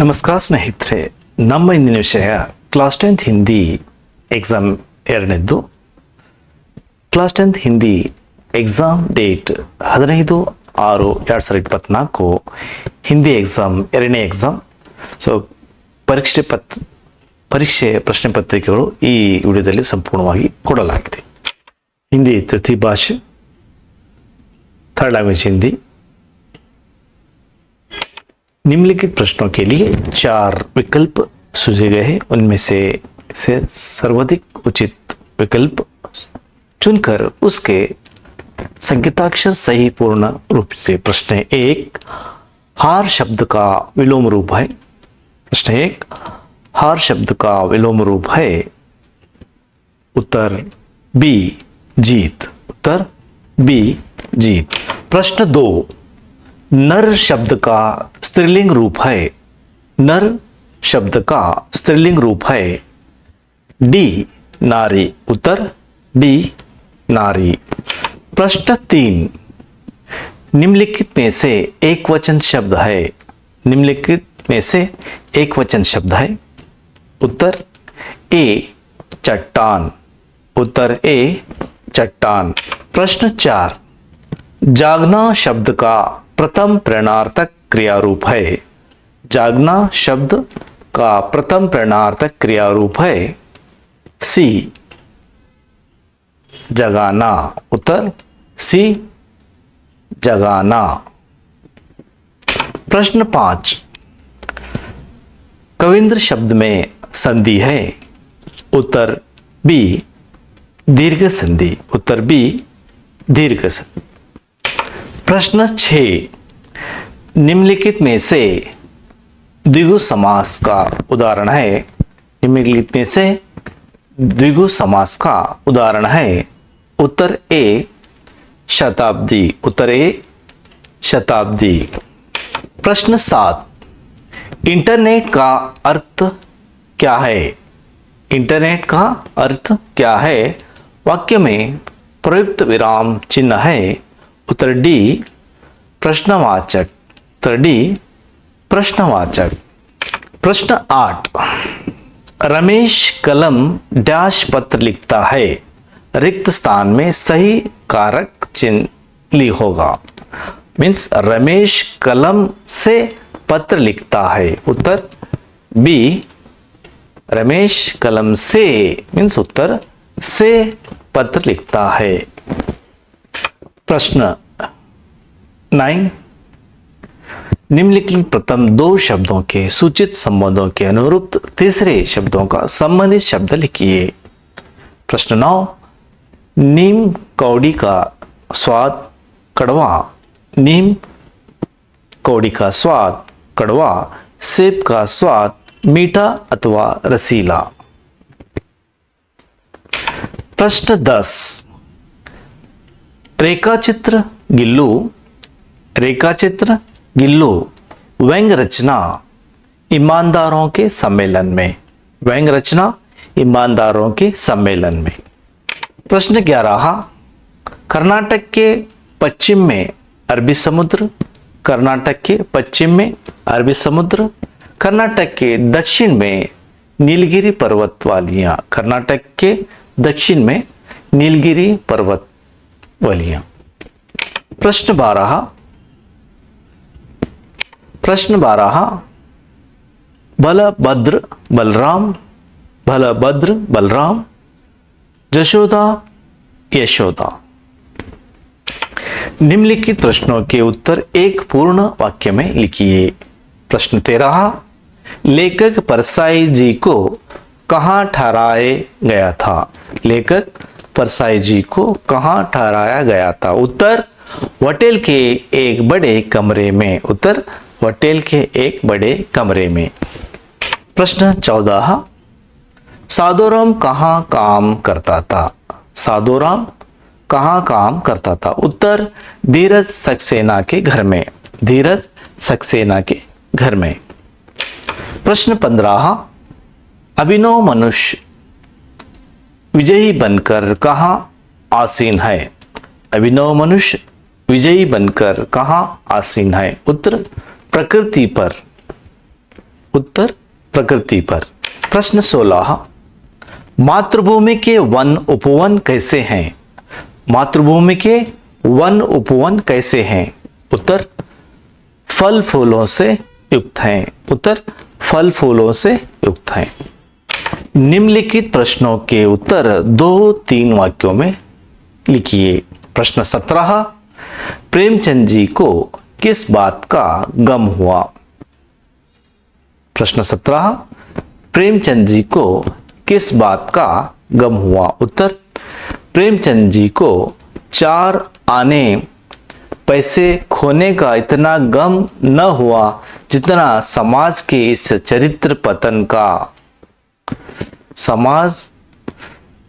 ನಮಸ್ಕಾರ ಸ್ನೇಹಿತರೆ, ನಮ್ಮ ಇಂದಿನ ವಿಷಯ ಕ್ಲಾಸ್ 10th ಹಿಂದಿ ಎಕ್ಸಾಮ್ ಎರಡನೇದ್ದು. Class 10th Hindi exam date 15/6/2024 Hindi exam ಎರಡನೇ ಎಕ್ಸಾಮ್. ಸೊ ಪರೀಕ್ಷೆ ಪ್ರಶ್ನೆ ಪತ್ರಿಕೆಗಳು ಈ ವಿಡಿಯೋದಲ್ಲಿ ಸಂಪೂರ್ಣವಾಗಿ ಕೊಡಲಾಗಿದೆ. ಹಿಂದಿ ತೃತೀಯ ಭಾಷೆ, थर्ड लैंग्वेज हिंदी. निम्नलिखित प्रश्नों के लिए 4 विकल्प सूझे गए हैं. उनमें से सर्वाधिक उचित विकल्प चुनकर उसके संकेताक्षर सही पूर्ण रूप से. प्रश्न 1, हार शब्द का विलोम रूप है. प्रश्न 1, हार शब्द का विलोम रूप है. उत्तर बी, जीत. उत्तर बी, जीत. प्रश्न 2, नर शब्द का स्त्रीलिंग रूप है. नर शब्द का स्त्रीलिंग रूप है. डी, नारी. उत्तर डी, नारी. प्रश्न 3, निम्नलिखित में से एक वचन शब्द है. निम्नलिखित में से एक वचन शब्द है. उत्तर ए, चट्टान. उत्तर ए, चट्टान. प्रश्न 4, जागना शब्द का प्रथम प्रश्नार्थक क्रिया रूप है. जागना शब्द का प्रथम प्रश्नार्थक क्रिया रूप है. सी, जगाना. उत्तर सी, जगाना. प्रश्न 5, कविंद्र शब्द में संधि है. उत्तर बी, दीर्घ संधि. उत्तर बी, दीर्घ संधि. प्रश्न 6, निम्नलिखित में से द्विगु समास का उदाहरण है. निम्नलिखित में से द्विगु समास का उदाहरण है. उत्तर ए, शताब्दी. उत्तर ए, शताब्दी. प्रश्न 7, इंटरनेट का अर्थ क्या है. इंटरनेट का अर्थ क्या है. वाक्य में प्रयुक्त विराम चिन्ह है. उत्तर डी, प्रश्नवाचक. उत्तर डी, प्रश्नवाचक. प्रश्न 8, रमेश कलम डैश पत्र लिखता है. रिक्त स्थान में सही कारक चिन्ह होगा. मीन्स रमेश कलम से पत्र लिखता है. उत्तर बी, रमेश कलम से मीन्स उत्तर से पत्र लिखता है. प्रश्न 9, निम्नलिखित प्रथम 2 शब्दों के सूचित संबंधों के अनुरूप तीसरे शब्दों का संबंधित शब्द लिखिए. प्रश्न 9, नीम कौड़ी का स्वाद कड़वा. नीम कौड़ी का स्वाद कड़वा. सेब का स्वाद मीठा अथवा रसीला. प्रश्न 10, रेखाचित्र गिल्लू. रेखाचित्र गिल्लू व्यंग रचना ईमानदारों के सम्मेलन में. व्यंग रचना ईमानदारों के सम्मेलन में. प्रश्न 11, कर्नाटक के पश्चिम में अरबी समुद्र. कर्नाटक के पश्चिम में अरबी समुद्र. कर्नाटक के दक्षिण में नीलगिरी पर्वत वालियां. कर्नाटक के दक्षिण में नीलगिरी पर्वत वालियां. प्रश्न 12, बलभद्र बलराम. बलभद्र बलराम. जशोदा यशोदा. निम्नलिखित प्रश्नों के उत्तर एक पूर्ण वाक्य में लिखिए. प्रश्न 13, लेखक परसाई जी को कहाँ ठहराया गया था. लेखक परसाई जी को कहाँ ठहराया गया था. उत्तर होटल के एक बड़े कमरे में. उत्तर होटल के एक बड़े कमरे में. प्रश्न 14, साधुराम कहाँ काम करता था. साधुराम कहाँ काम करता था. उत्तर धीरज सक्सेना के घर में. धीरज सक्सेना के घर में. प्रश्न 15, अभिनव मनुष्य विजयी बनकर कहाँ आसीन है. अभिनव मनुष्य विजयी बनकर कहाँ आसीन है. उत्तर प्रकृति पर. उत्तर प्रकृति पर। प्रश्न 16, मातृभूमि के वन उपवन कैसे हैं? मातृभूमि के वन उपवन कैसे हैं? उत्तर फल फूलों से युक्त हैं। उत्तर फल फूलों से युक्त हैं। निम्नलिखित प्रश्नों के उत्तर 2-3 वाक्यों में लिखिए। प्रश्न 17, प्रेमचंद जी को किस बात का गम हुआ? प्रश्न 17, प्रेमचंद जी को किस बात का गम हुआ? उत्तर प्रेमचंद जी को 4 आने पैसे खोने का इतना गम न हुआ जितना समाज के इस चरित्र पतन का,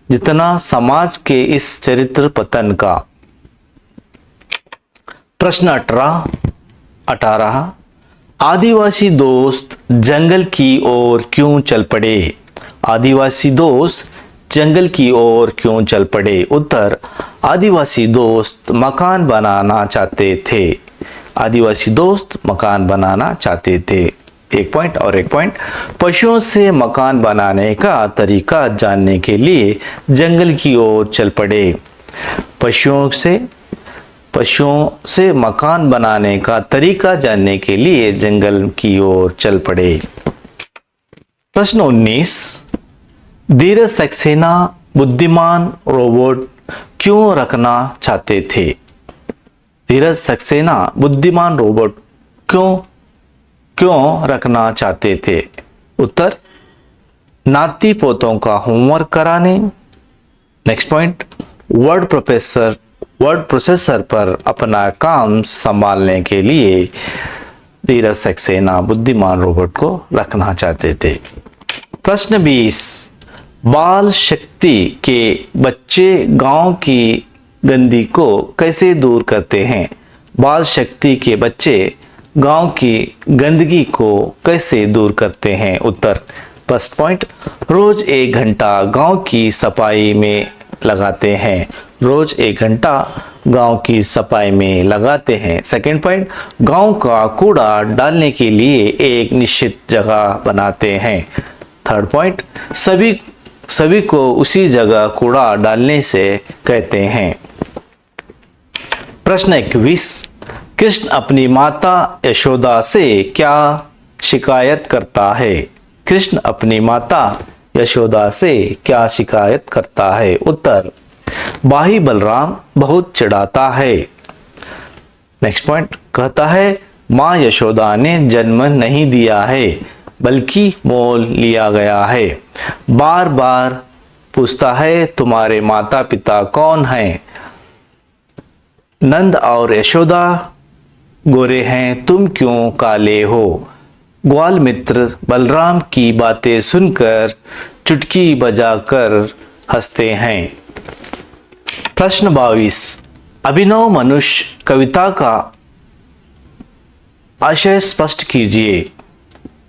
जितना समाज के इस चरित्र पतन का। प्रश्न 18, आदिवासी दोस्त जंगल की ओर क्यों चल पड़े? आदिवासी दोस्त जंगल की ओर क्यों चल पड़े? उत्तर आदिवासी दोस्त मकान बनाना चाहते थे। आदिवासी दोस्त मकान बनाना चाहते थे। 1 पॉइंट और 1 पॉइंट। पशुओं से मकान बनाने का तरीका जानने के लिए जंगल की ओर चल पड़े। पशुओं से मकान बनाने का तरीका जानने के लिए जंगल की ओर चल पड़े। प्रश्न 19, धीरज सक्सेना बुद्धिमान रोबोट क्यों रखना चाहते थे? धीरज सक्सेना बुद्धिमान रोबोट क्यों रखना चाहते थे? उत्तर नाती पोतों का होमवर्क कराने। नेक्स्ट पॉइंट, वर्ड प्रोसेसर पर अपना काम संभालने के लिए धीरज सक्सेना बुद्धिमान रोबोट को रखना चाहते थे। प्रश्न 20, बाल शक्ति के बच्चे गांव की गंदगी को कैसे दूर करते हैं? बाल शक्ति के बच्चे गांव की गंदगी को कैसे दूर करते हैं? उत्तर फर्स्ट पॉइंट, रोज 1 घंटा गांव की सफाई में लगाते हैं। रोज 1 घंटा गांव की सफाई में लगाते हैं। सेकंड पॉइंट, गांव का कूड़ा डालने के लिए एक निश्चित जगह बनाते हैं। थर्ड पॉइंट, सभी को उसी जगह कूड़ा डालने से कहते हैं। प्रश्न 21, कृष्ण अपनी माता यशोदा से क्या शिकायत करता है? कृष्ण अपनी माता यशोदा से क्या शिकायत करता है? उत्तर भाई बलराम बहुत चिढ़ाता है। नेक्स्ट पॉइंट, कहता है माँ यशोदा ने जन्म नहीं दिया है बल्कि मोल लिया गया है। बार बार पूछता है तुम्हारे माता पिता कौन हैं? नंद और यशोदा गोरे हैं, तुम क्यों काले हो? ग्वाल मित्र बलराम की बातें सुनकर चुटकी बजाकर हंसते हैं। प्रश्न 22, अभिनव मनुष्य कविता का आशय स्पष्ट कीजिए।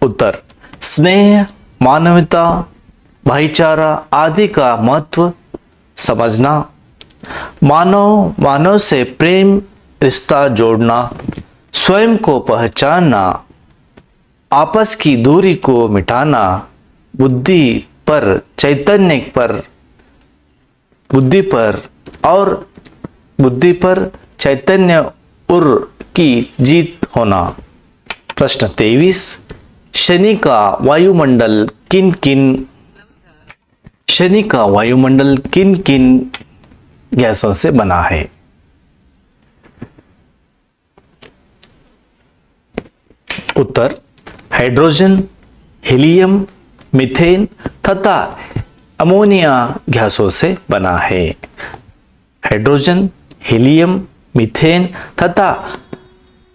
उत्तर स्नेह, मानवता, भाईचारा आदि का महत्व समझना, मानव से प्रेम रिश्ता जोड़ना, स्वयं को पहचानना, आपस की दूरी को मिटाना, बुद्धि पर चैतन्य उर की जीत होना। प्रश्न 23, शनि का वायुमंडल किन किन गैसों से बना है? उत्तर हाइड्रोजन, हीलियम, मीथेन तथा अमोनिया गैसों से बना है। हाइड्रोजन, हीलियम, मीथेन तथा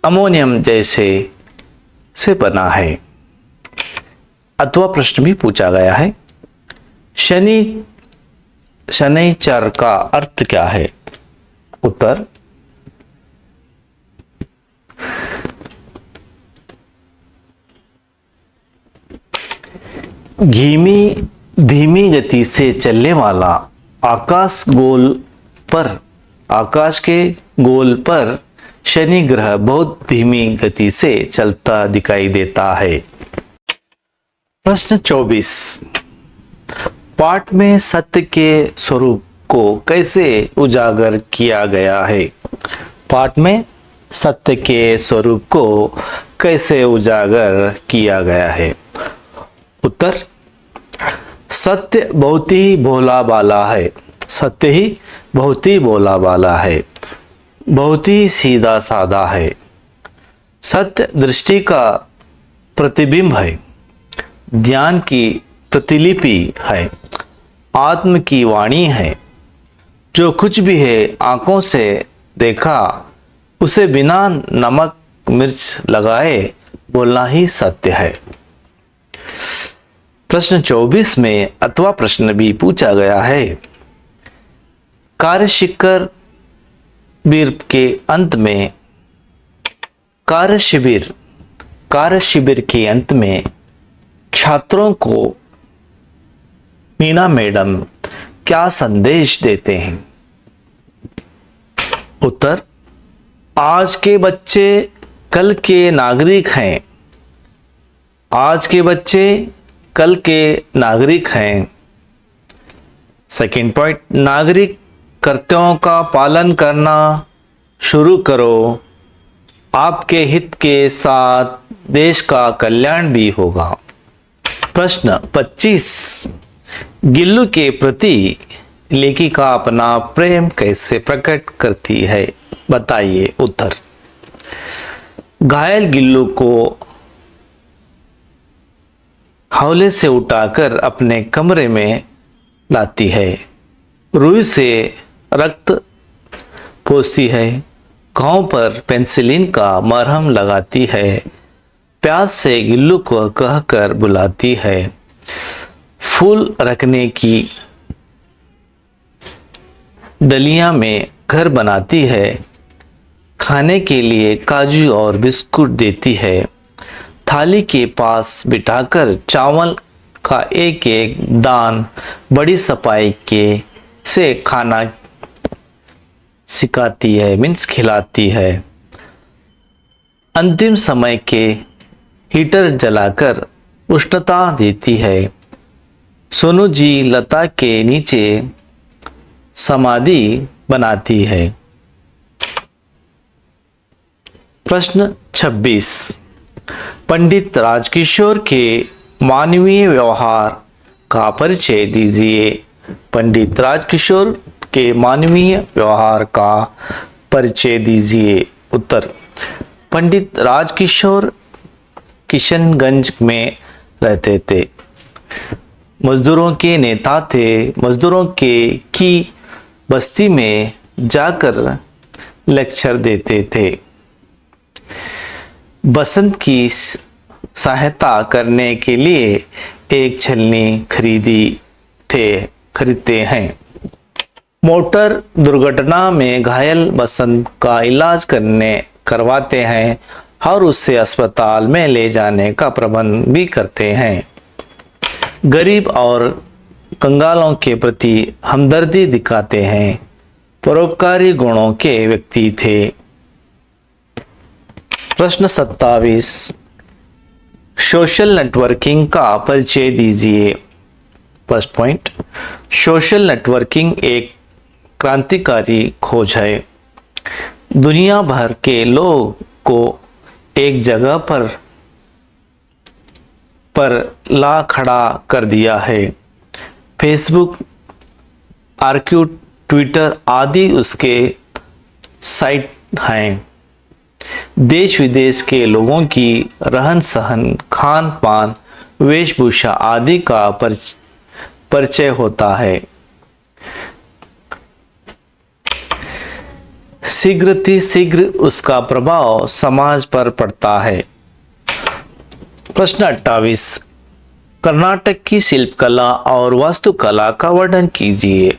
अमोनियम जैसे से बना है। अथवा प्रश्न भी पूछा गया है, शनिचर का अर्थ क्या है? उत्तर धीमी गति से चलने वाला आकाश के गोल पर शनि ग्रह बहुत धीमी गति से चलता दिखाई देता है। प्रश्न 24, पाठ में सत्य के स्वरूप को कैसे उजागर किया गया है? पाठ में सत्य के स्वरूप को कैसे उजागर किया गया है? उत्तर, सत्य बहुत ही भोला भाला है। सत्य ही बहुत ही भोला भाला है, बहुत ही सीधा साधा है। सत्य दृष्टि का प्रतिबिंब है, ध्यान की प्रतिलिपि है, आत्म की वाणी है। जो कुछ भी है आंखों से देखा उसे बिना नमक मिर्च लगाए बोलना ही सत्य है। प्रश्न 24 में अथवा प्रश्न भी पूछा गया है। कार्य शिविर के अंत में कार्य शिविर के अंत में छात्रों को मीना मैडम क्या संदेश देते हैं? उत्तर, आज के बच्चे कल के नागरिक हैं। आज के बच्चे कल के नागरिक हैं। सेकंड पॉइंट, नागरिक कर्तव्यों का पालन करना शुरू करो, आपके हित के साथ देश का कल्याण भी होगा। प्रश्न 25, गिल्लू के प्रति लेखिका अपना प्रेम कैसे प्रकट करती है? बताइए। उत्तर, घायल गिल्लू को हौले से उठाकर अपने कमरे में लाती है, रुई से रक्त पोंछती है, घाव पर पेंसिलिन का मरहम लगाती है, प्यार से गिल्लू को कहकर बुलाती है, फूल रखने की डलियां में घर बनाती है, खाने के लिए काजू और बिस्कुट देती है, थाली के पास बिठाकर चावल का एक एक दान बड़ी सफाई के से खाना सिखाती है, मीन्स खिलाती है। अंतिम समय के हीटर जलाकर उष्णता देती है। सोनू जी लता के नीचे समाधि बनाती है। प्रश्न 26, पंडित राजकिशोर के मानवीय व्यवहार का परिचय दीजिए। पंडित राजकिशोर के मानवीय व्यवहार का परिचय दीजिए। उत्तर, पंडित राजकिशोर किशनगंज में रहते थे, मजदूरों के नेता थे। मजदूरों के की बस्ती में जाकर लेक्चर देते थे। बसंत की सहायता करने के लिए एक छलनी खरीदते हैं। मोटर दुर्घटना में घायल बसंत का इलाज करवाते हैं और उसे अस्पताल में ले जाने का प्रबंध भी करते हैं। गरीब और कंगालों के प्रति हमदर्दी दिखाते हैं। परोपकारी गुणों के व्यक्ति थे। प्रश्न 27, सोशल नेटवर्किंग का परिचय दीजिए। फर्स्ट पॉइंट, सोशल नेटवर्किंग एक क्रांतिकारी खोज है। दुनिया भर के लोग को एक जगह पर ला खड़ा कर दिया है। फेसबुक, आर्क्यूट, ट्विटर आदि उसके साइट हैं। देश विदेश के लोगों की रहन सहन, खान पान, वेशभूषा आदि का परिचय होता है। शीघ्र उसका प्रभाव समाज पर पड़ता है। प्रश्न 28, कर्नाटक की शिल्पकला और वास्तुकला का वर्णन कीजिए।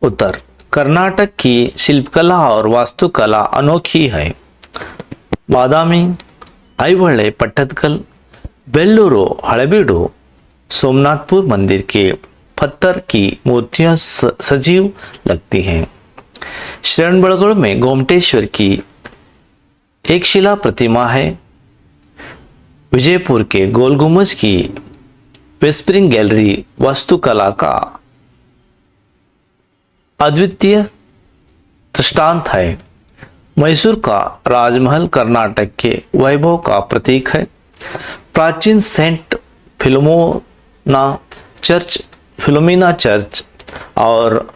उत्तर, कर्नाटक की शिल्पकला और वास्तुकला अनोखी है। बादामी, ऐहोळे पट्टदकल, बेल्लूरू हळेबीडु, सोमनाथपुर मंदिर के पत्थर की मूर्तियां सजीव लगती हैं। श्रवणबेळगोळ में गोमटेश्वर की एक शिला प्रतिमा है। विजयपुर के गोल गुम्बज की विस्परिंग गैलरी वास्तुकला का अद्वितीय दृष्टांत है। मैसूर का राजमहल कर्नाटक के वैभव का प्रतीक है। प्राचीन सेंट फिलोमिना चर्च और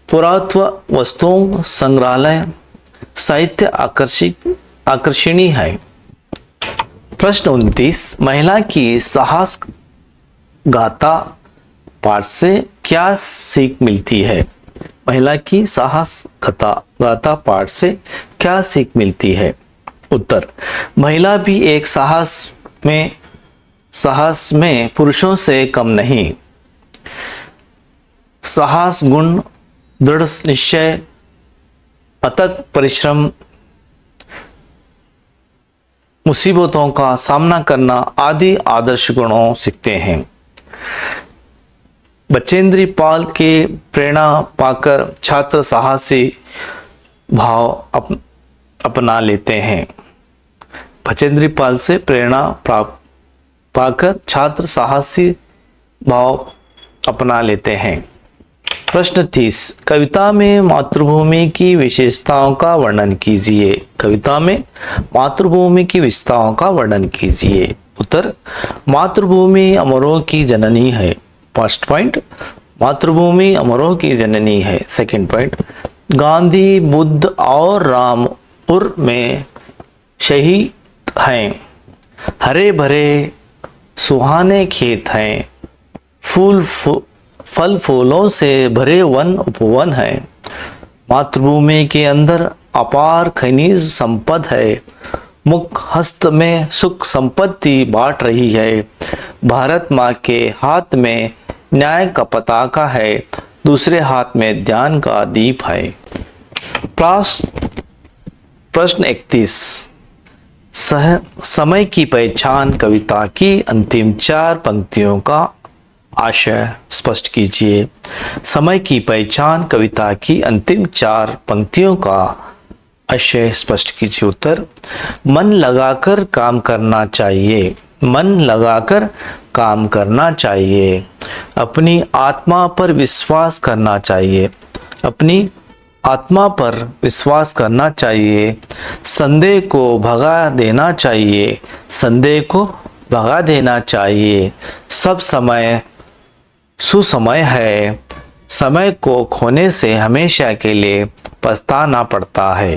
पुरातत्व वस्तुओं संग्रहालय साहित्य आकर्षणीय है। प्रश्न 29, महिला की साहस गाथा पाठ से क्या सीख मिलती है? महिला की साहस गाथा पाठ से क्या सीख मिलती है? उत्तर, महिला भी एक साहस में पुरुषों से कम नहीं। साहस गुण, दृढ़ निश्चय, अथक परिश्रम, मुसीबतों का सामना करना आदि आदर्श गुणों सीखते हैं। बचेंद्री पाल के प्रेरणा पाकर छात्र साहसी भाव अपना लेते हैं। बचेंद्री पाल से प्रेरणा पाकर छात्र साहसी भाव अपना लेते हैं। प्रश्न 30, कविता में मातृभूमि की विशेषताओं का वर्णन कीजिए। कविता में मातृभूमि की विशेषताओं का वर्णन कीजिए। उत्तर, मातृभूमि अमरों की जननी है। फर्स्ट पॉइंट, मातृभूमि अमरों की जननी है। सेकंड पॉइंट, गांधी, बुद्ध और रामपुर में शहीद हैं। हरे भरे सुहाने खेत हैं। फल फूलों से भरे वन उपवन है। मातृभूमि के अंदर अपार खनिज संपद है। मुख हस्त में सुख संपत्ति बांट रही है। भारत माँ के हाथ में न्याय का पताका है, दूसरे हाथ में ध्यान का दीप है। प्रश्न 31, समय की पहचान कविता की अंतिम 4 पंक्तियों का आशय स्पष्ट कीजिए। समय की पहचान कविता की अंतिम 4 पंक्तियों का आशय स्पष्ट कीजिए। उत्तर, मन लगाकर काम करना चाहिए। मन लगाकर काम करना चाहिए। अपनी आत्मा पर विश्वास करना चाहिए। अपनी आत्मा पर विश्वास करना चाहिए। संदेह को भगा देना चाहिए। संदेह को भगा देना चाहिए। सब समय सुसमय है। समय को खोने से हमेशा के लिए पछताना पड़ता है।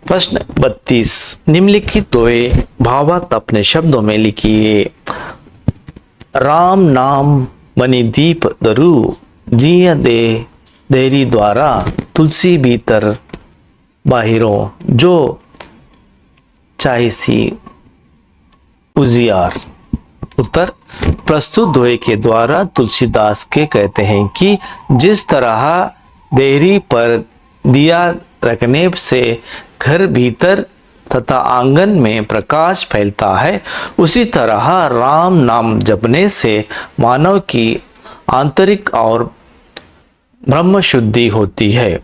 प्रश्न 32, निम्नलिखित दोहे भावार्थ अपने शब्दों में लिखिए। राम नाम बनी दीप दरु, जिय दे देरी द्वारा, तुलसी भीतर बाहिरों, जो चाहिसी उजियार। उत्तर, प्रस्तुत दोहे के द्वारा तुलसीदास के कहते हैं कि जिस तरह देहरी पर दिया रखने से घर भीतर तथा आंगन में प्रकाश फैलता है, उसी तरह राम नाम जपने से मानव की आंतरिक और ब्रह्म शुद्धि होती है।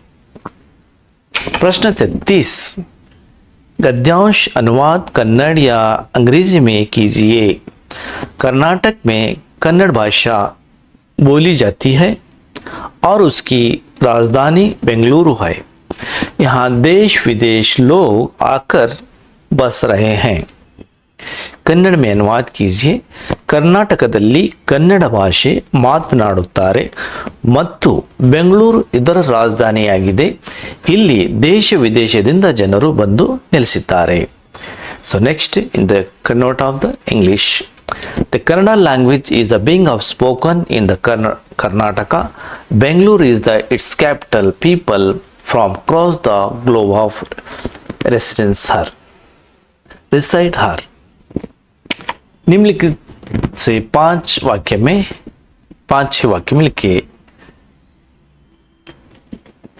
प्रश्न 33, गद्यांश अनुवाद कन्नड़ या अंग्रेजी में कीजिए। कर्नाटक में कन्नड़ भाषा बोली जाती है और उसकी राजधानी बेंगलुरु है। यहाँ देश विदेश लोग आकर बस रहे हैं। कन्नड़ में अनुवाद कीजिए। ಕರ್ನಾಟಕದಲ್ಲಿ ಕನ್ನಡ ಭಾಷೆ ಮಾತನಾಡುತ್ತಾರೆ ಮತ್ತು ಬೆಂಗಳೂರು ಇದರ ರಾಜಧಾನಿಯಾಗಿದೆ. ಇಲ್ಲಿ ದೇಶ ವಿದೇಶದಿಂದ ಜನರು ಬಂದು ನೆಲೆಸಿದ್ದಾರೆ. So next in the connote of the English, the Kannada language is the being of spoken in the Karnataka. Bangalore is its capital. People from across the globe of residence her. Reside her. निम्नलिखित से 5 वाक्य में 5-6 वाक्य में लिखिए।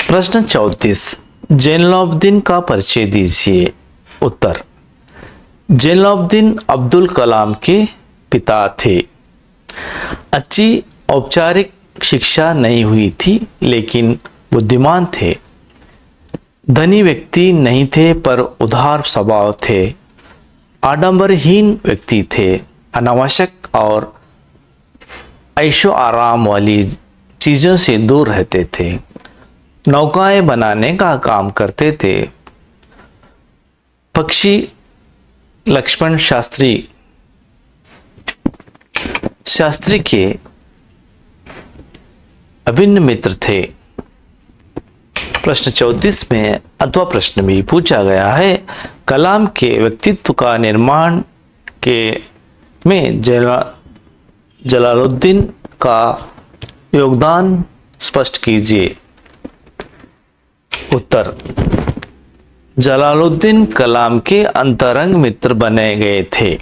प्रश्न 34, जैनुलाब्दीन का परिचय दीजिए। उत्तर, जैनुलाब्दीन अब्दुल कलाम के पिता थे। अच्छी औपचारिक शिक्षा नहीं हुई थी, लेकिन बुद्धिमान थे। धनी व्यक्ति नहीं थे, पर उदार स्वभाव थे। आडंबरहीन व्यक्ति थे, अनावश्यक और ऐशो आराम वाली चीज़ों से दूर रहते थे, नौकाएं बनाने का काम करते थे। पक्षी लक्ष्मण शास्त्री के अभिन्न मित्र थे। प्रश्न 34 में अथवा प्रश्न भी पूछा गया है, कलाम के व्यक्तित्व का निर्माण में जलालुद्दीन का योगदान स्पष्ट कीजिए। उत्तर, जलालुद्दीन कलाम के अंतरंग मित्र बने गए थे।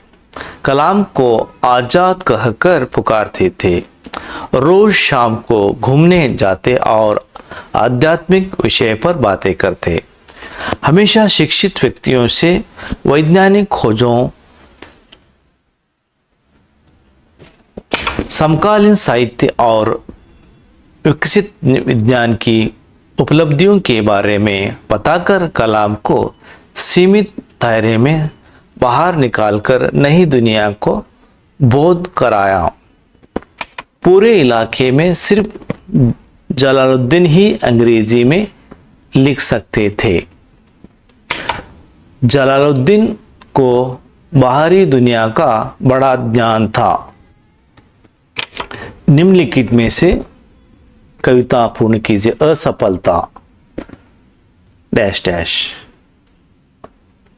कलाम को आजाद कहकर पुकारते थे। रोज शाम को घूमने जाते और आध्यात्मिक विषय पर बातें करते। हमेशा शिक्षित व्यक्तियों से वैज्ञानिक खोजों, समकालीन साहित्य और विकसित विज्ञान की उपलब्धियों के बारे में बताकर कलाम को सीमित दायरे में बाहर निकालकर नई दुनिया को बोध कराया। पूरे इलाके में सिर्फ जलालुद्दीन ही अंग्रेजी में लिख सकते थे। जलालुद्दीन को बाहरी दुनिया का बड़ा ज्ञान था। निम्नलिखित में से कविता पूर्ण कीजिए। असफलता डैश डैश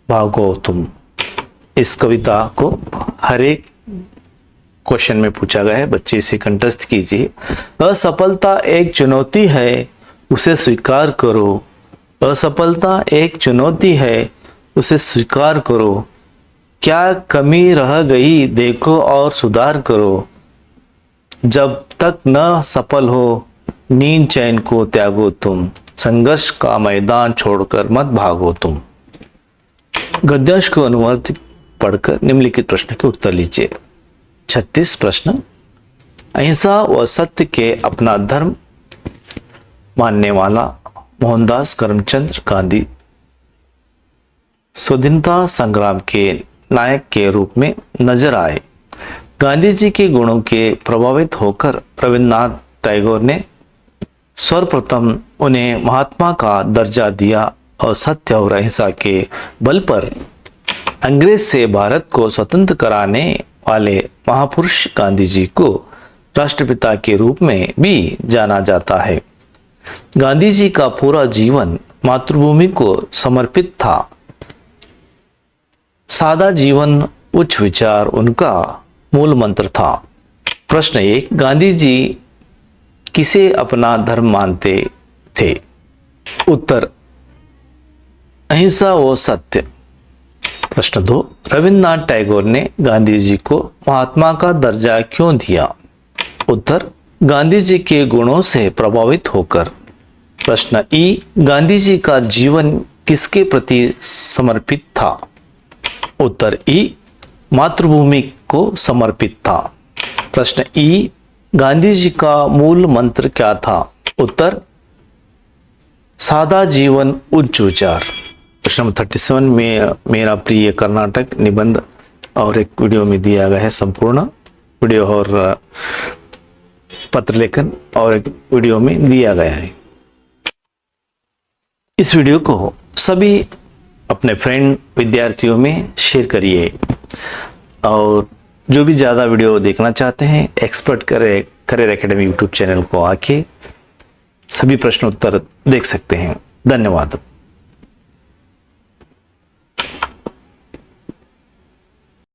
भागो तुम। इस कविता को हर एक क्वेश्चन में पूछा गया है, बच्चे इसे कंठस्थ कीजिए। असफलता एक चुनौती है, उसे स्वीकार करो। असफलता एक चुनौती है, उसे स्वीकार करो। क्या कमी रह गई देखो और सुधार करो। जब तक न सफल हो नींद चैन को त्यागो तुम। संघर्ष का मैदान छोड़कर मत भागो तुम। गद्यांश को अनुवाद पढ़कर निम्नलिखित प्रश्न के उत्तर लीजिए। 36 प्रश्न। अहिंसा व सत्य के अपना धर्म मानने वाला मोहनदास करमचंद गांधी स्वाधीनता संग्राम के नायक के रूप में नजर आए। गांधी जी के गुणों के प्रभावित होकर रविन्द्रनाथ टैगोर ने सर्वप्रथम उन्हें महात्मा का दर्जा दिया और सत्य और अहिंसा के बल पर अंग्रेज से भारत को स्वतंत्र कराने वाले महापुरुष गांधी जी को राष्ट्रपिता के रूप में भी जाना जाता है। गांधी जी का पूरा जीवन मातृभूमि को समर्पित था। सादा जीवन, उच्च विचार उनका मूल मंत्र था। प्रश्न 1, गांधी जी किसे अपना धर्म मानते थे? उत्तर, अहिंसा व सत्य। प्रश्न 2, रविन्द्रनाथ टैगोर ने गांधी जी को महात्मा का दर्जा क्यों दिया? उत्तर, गांधी जी के गुणों से प्रभावित होकर। प्रश्न ई, गांधी जी का जीवन किसके प्रति समर्पित था? उत्तर ई, मातृभूमि को समर्पित था। प्रश्न ई, गांधी जी का मूल मंत्र क्या था? उत्तर, सादा जीवन, उच्च विचार। प्रश्न नंबर 37 में मेरा प्रिय कर्नाटक निबंध और एक वीडियो में दिया गया है संपूर्ण वीडियो और पत्र लेखन और एक वीडियो में दिया गया है। इस वीडियो को सभी अपने फ्रेंड विद्यार्थियों में शेयर करिए और जो भी ज़्यादा वीडियो देखना चाहते हैं expert career academy YouTube channel को आके सभी प्रश्न उत्तर देख सकते हैं। धन्यवाद।